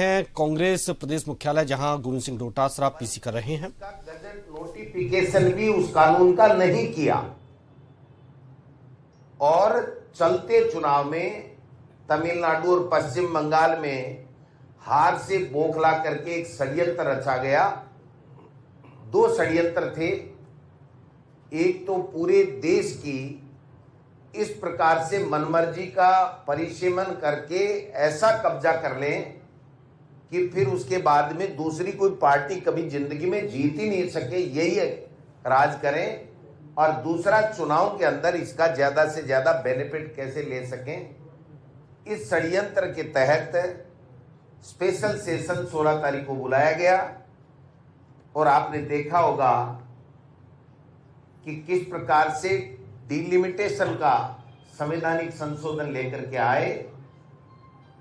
हैं कांग्रेस प्रदेश मुख्यालय, जहां गोविंद सिंह डोटासरा पीसी कर रहे हैं। गजट नोटिफिकेशन भी उस कानून का नहीं किया और चलते चुनाव में तमिलनाडु और पश्चिम बंगाल में हार से बौखला करके एक षड्यंत्र रचा गया। दो षड्यंत्र थे। एक तो पूरे देश की इस प्रकार से मनमर्जी का परिसीमन करके ऐसा कब्जा कर लें कि फिर उसके बाद में दूसरी कोई पार्टी कभी जिंदगी में जीत ही नहीं सके, यही राज करें। और दूसरा, चुनाव के अंदर इसका ज्यादा से ज्यादा बेनिफिट कैसे ले सकें। इस षड्यंत्र के तहत स्पेशल सेशन 16 तारीख को बुलाया गया और आपने देखा होगा कि किस प्रकार से डिलिमिटेशन का संवैधानिक संशोधन लेकर के आए।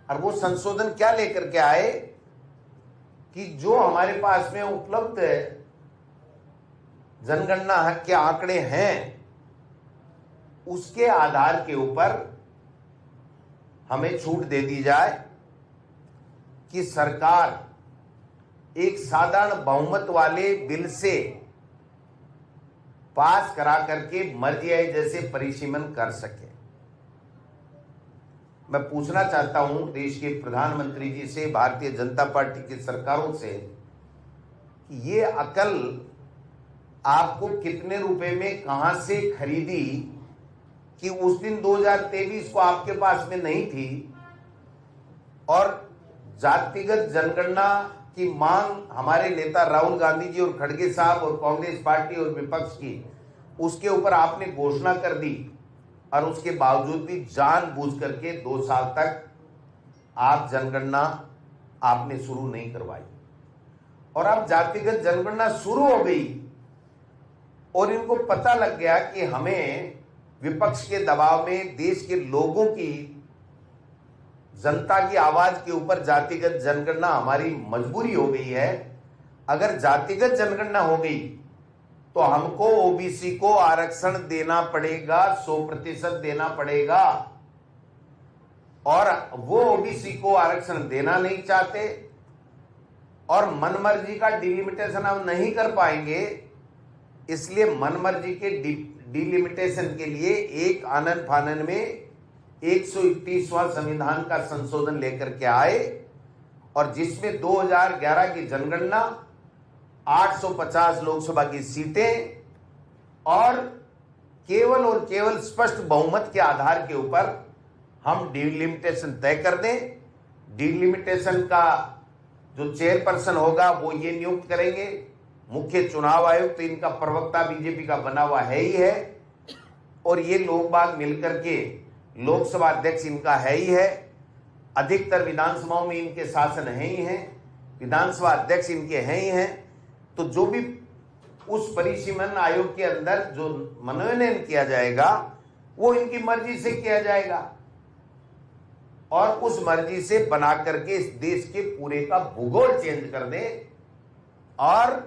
और वो संशोधन क्या लेकर के आए कि जो हमारे पास में उपलब्ध जनगणना के आंकड़े हैं, उसके आधार के ऊपर हमें छूट दे दी जाए कि सरकार एक साधारण बहुमत वाले बिल से पास करा करके मर्जी आए जैसे परिसीमन कर सके। मैं पूछना चाहता हूं देश के प्रधानमंत्री जी से, भारतीय जनता पार्टी की सरकारों से, कि ये अकल आपको कितने रुपए में कहां से खरीदी कि उस दिन 2023 को आपके पास में नहीं थी और जातिगत जनगणना की मांग हमारे नेता राहुल गांधी जी और खड़गे साहब और कांग्रेस पार्टी और विपक्ष की, उसके ऊपर आपने घोषणा कर दी और उसके बावजूद भी जानबूझ करके 2 साल तक आप जनगणना आपने शुरू नहीं करवाई। और अब जातिगत जनगणना शुरू हो गई और इनको पता लग गया कि हमें विपक्ष के दबाव में देश के लोगों की, जनता की आवाज के ऊपर जातिगत जनगणना हमारी मजबूरी हो गई है। अगर जातिगत जनगणना हो गई तो हमको ओबीसी को आरक्षण देना पड़ेगा, 100% देना पड़ेगा। और वो ओबीसी को आरक्षण देना नहीं चाहते और मनमर्जी का डिलिमिटेशन हम नहीं कर पाएंगे। इसलिए मनमर्जी के डिलिमिटेशन के लिए एक आनन फानन में 131वां संविधान का संशोधन लेकर के आए और जिसमें 2011 की जनगणना, 850 लोकसभा की सीटें और केवल स्पष्ट बहुमत के आधार के ऊपर हम डिलिमिटेशन तय कर दें। डिलिमिटेशन का जो चेयरपर्सन होगा वो ये नियुक्त करेंगे। मुख्य चुनाव आयोग तो इनका प्रवक्ता बीजेपी का बना हुआ है ही है और ये लोग बाग मिलकर के लोकसभा अध्यक्ष इनका है ही है। अधिकतर विधानसभाओं में इनके शासन है ही है, विधानसभा अध्यक्ष इनके हैं ही हैं। तो जो भी उस परिसीमन आयोग के अंदर जो मनोनयन किया जाएगा वो इनकी मर्जी से किया जाएगा और उस मर्जी से बना करके इस देश के पूरे का भूगोल चेंज कर दे और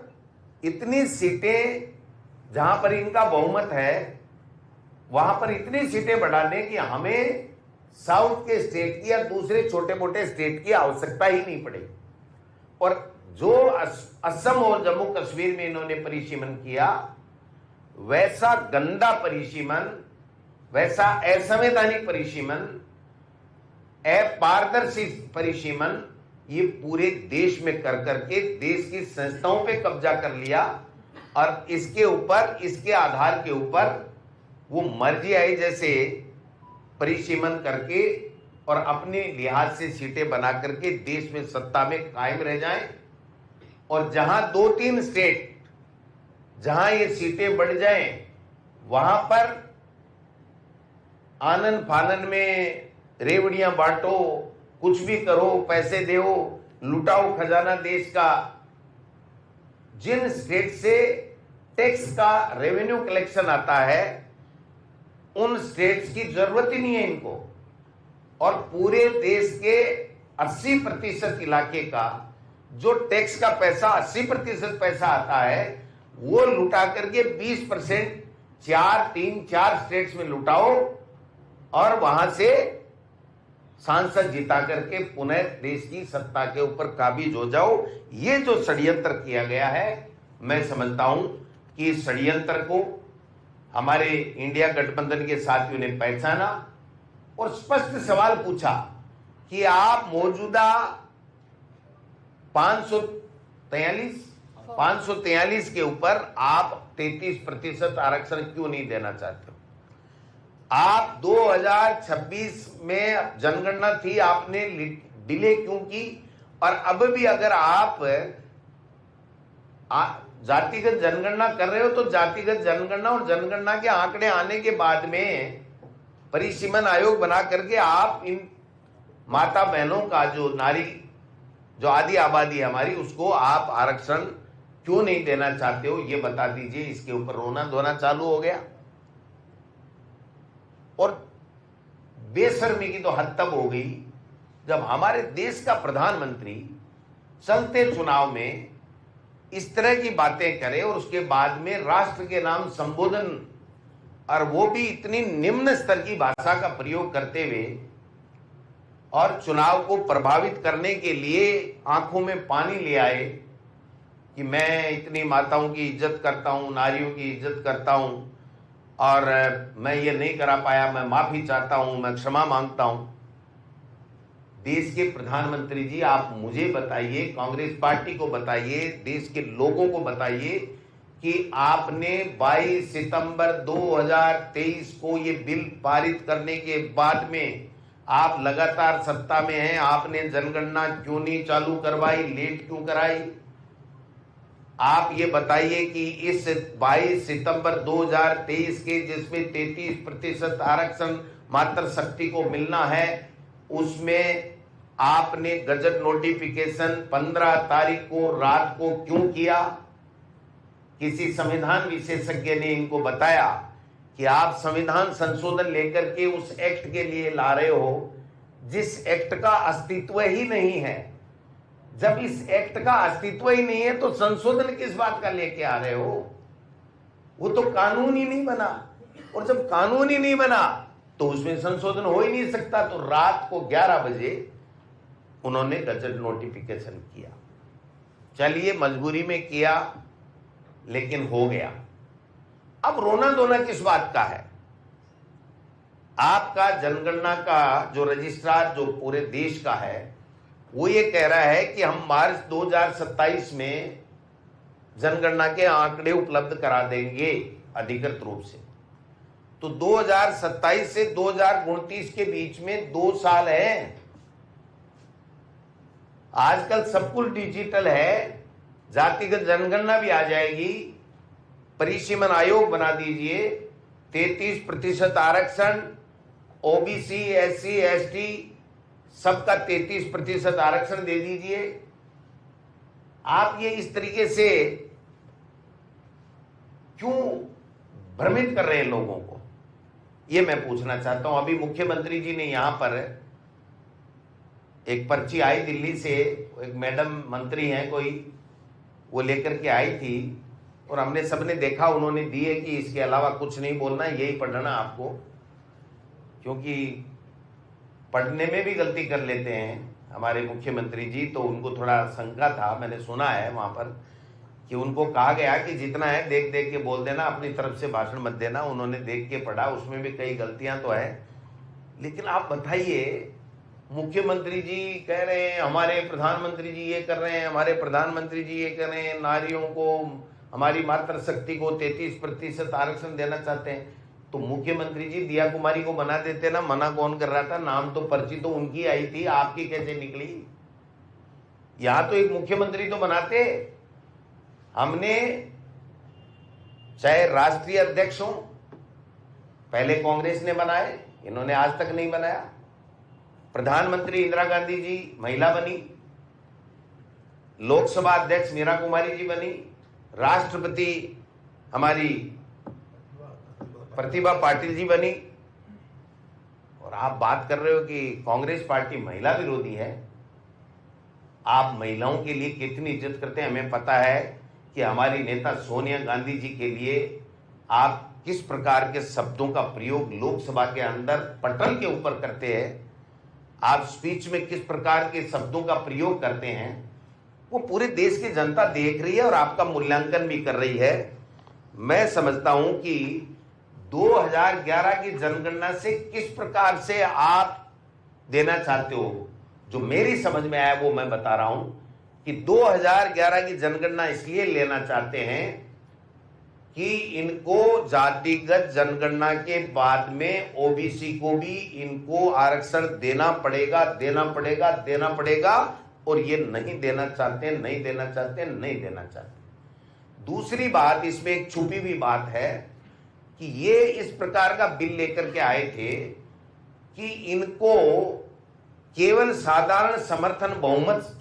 इतनी सीटें जहां पर इनका बहुमत है वहां पर इतनी सीटें बढ़ा दें कि हमें साउथ के स्टेट की या दूसरे छोटे मोटे स्टेट की आवश्यकता ही नहीं पड़ेगी। और जो असम और जम्मू कश्मीर में इन्होंने परिसीमन किया, वैसा गंदा परिसीमन, वैसा असंवैधानिक परिसीमन, अपारदर्शी परिसीमन ये पूरे देश में कर करके देश की संस्थाओं पे कब्जा कर लिया और इसके ऊपर, इसके आधार के ऊपर वो मर्जी आई जैसे परिसीमन करके और अपने लिहाज से सीटें बना करके देश में सत्ता में कायम रह जाएं। और जहां 2-3 स्टेट जहां ये सीटें बढ़ जाएं वहां पर आनन फानन में रेवड़ियां बांटो, कुछ भी करो, पैसे दो, लुटाओ खजाना देश का। जिन स्टेट से टैक्स का रेवेन्यू कलेक्शन आता है उन स्टेट्स की जरूरत ही नहीं है इनको। और पूरे देश के 80% इलाके का जो टैक्स का पैसा, 80% पैसा आता है वो लुटा करके 20% 4 स्टेट्स में लुटाओ और वहां से सांसद जिता करके पुनः देश की सत्ता के ऊपर काबिज हो जाओ। ये जो षड्यंत्र किया गया है, मैं समझता हूं कि इस षड्यंत्र को हमारे इंडिया गठबंधन के साथियों ने पहचाना और स्पष्ट सवाल पूछा कि आप मौजूदा 543 के ऊपर आप 33% आरक्षण क्यों नहीं देना चाहते हो? आप 2026 में जनगणना थी, आपने डिले क्यों की? और अब भी अगर आप जातिगत जनगणना कर रहे हो तो जातिगत जनगणना और जनगणना के आंकड़े आने के बाद में परिसीमन आयोग बना करके आप इन माता बहनों का जो आधी आबादी है हमारी, उसको आप आरक्षण क्यों नहीं देना चाहते हो, ये बता दीजिए। इसके ऊपर रोना धोना चालू हो गया। और बेशर्मी की तो हद तब हो गई जब हमारे देश का प्रधानमंत्री चलते चुनाव में इस तरह की बातें करे और उसके बाद में राष्ट्र के नाम संबोधन, और वो भी इतनी निम्न स्तर की भाषा का प्रयोग करते हुए, और चुनाव को प्रभावित करने के लिए आंखों में पानी ले आए कि मैं इतनी माताओं की इज्जत करता हूं, नारियों की इज्जत करता हूं, और मैं ये नहीं करा पाया, मैं माफी चाहता हूं, मैं क्षमा मांगता हूं। देश के प्रधानमंत्री जी, आप मुझे बताइए, कांग्रेस पार्टी को बताइए, देश के लोगों को बताइए कि आपने 22 सितंबर 2023 को ये बिल पारित करने के बाद में आप लगातार सत्ता में हैं, आपने जनगणना क्यों नहीं चालू करवाई, लेट क्यों कराई? आप ये बताइए कि इस 22 सितंबर 2023 के जिसमें 33% आरक्षण मात्र शक्ति को मिलना है, उसमें आपने गजट नोटिफिकेशन 15 तारीख को रात को क्यों किया? किसी संविधान विशेषज्ञ ने इनको बताया कि आप संविधान संशोधन लेकर के उस एक्ट के लिए ला रहे हो जिस एक्ट का अस्तित्व ही नहीं है। जब इस एक्ट का अस्तित्व ही नहीं है तो संशोधन किस बात का लेके आ रहे हो? वो तो कानून ही नहीं बना, और जब कानून ही नहीं बना तो उसमें संशोधन हो ही नहीं सकता। तो रात को 11 बजे उन्होंने गजट नोटिफिकेशन किया। चलिए, मजबूरी में किया, लेकिन हो गया। अब रोना धोना किस बात का है? आपका जनगणना का जो रजिस्ट्रार जो पूरे देश का है, वो ये कह रहा है कि हम मार्च 2027 में जनगणना के आंकड़े उपलब्ध करा देंगे अधिकृत रूप से। तो 2027 से 2029 के बीच में 2 साल है। आजकल सब कुछ डिजिटल है, जातिगत जनगणना भी आ जाएगी, परिसीमन आयोग बना दीजिए, 33% आरक्षण, ओबीसी, एससी, एसटी सबका 33% आरक्षण दे दीजिए। आप ये इस तरीके से क्यों भ्रमित कर रहे हैं लोगों को, ये मैं पूछना चाहता हूं। अभी मुख्यमंत्री जी ने यहां पर एक पर्ची आई दिल्ली से, एक मैडम मंत्री हैं कोई, वो लेकर के आई थी, और हमने सबने देखा, उन्होंने दी है कि इसके अलावा कुछ नहीं बोलना, यही पढ़ना आपको, क्योंकि पढ़ने में भी गलती कर लेते हैं हमारे मुख्यमंत्री जी। तो उनको थोड़ा शंका था, मैंने सुना है वहां पर कि उनको कहा गया कि जितना है देख देख के बोल देना, अपनी तरफ से भाषण मत देना। उन्होंने देख के पढ़ा, उसमें भी कई गलतियां तो है। लेकिन आप बताइए, मुख्यमंत्री जी कह रहे हैं हमारे प्रधानमंत्री जी ये कर रहे हैं, हमारे प्रधानमंत्री जी ये कर रहे हैं, नारियों को, हमारी मातृशक्ति को 33% आरक्षण देना चाहते हैं। तो मुख्यमंत्री जी दिया कुमारी को बना देते ना, मना कौन कर रहा था? नाम तो पर्ची तो उनकी आई थी, आपकी कैसे निकली? यहां तो एक मुख्यमंत्री तो बनाते। हमने चाहे राष्ट्रीय अध्यक्ष हो, पहले कांग्रेस ने बनाए, इन्होंने आज तक नहीं बनाया। प्रधानमंत्री इंदिरा गांधी जी महिला बनी, लोकसभा अध्यक्ष मीरा कुमारी जी बनी, राष्ट्रपति हमारी प्रतिभा पाटिल जी बनी, और आप बात कर रहे हो कि कांग्रेस पार्टी महिला विरोधी है। आप महिलाओं के लिए कितनी इज्जत करते हैं हमें पता है कि हमारी नेता सोनिया गांधी जी के लिए आप किस प्रकार के शब्दों का प्रयोग लोकसभा के अंदर पटल के ऊपर करते हैं। आप स्पीच में किस प्रकार के शब्दों का प्रयोग करते हैं, वो पूरे देश की जनता देख रही है और आपका मूल्यांकन भी कर रही है। मैं समझता हूं कि 2011 की जनगणना से किस प्रकार से आप देना चाहते हो, जो मेरी समझ में आया वो मैं बता रहा हूं कि 2011 की जनगणना इसलिए लेना चाहते हैं कि इनको जातिगत जनगणना के बाद में ओबीसी को भी इनको आरक्षण देना पड़ेगा, देना पड़ेगा, देना पड़ेगा, और ये नहीं देना चाहते, नहीं देना चाहते, नहीं देना चाहते। दूसरी बात, इसमें एक छुपी हुई बात है कि ये इस प्रकार का बिल लेकर के आए थे कि इनको केवल साधारण समर्थन बहुमत के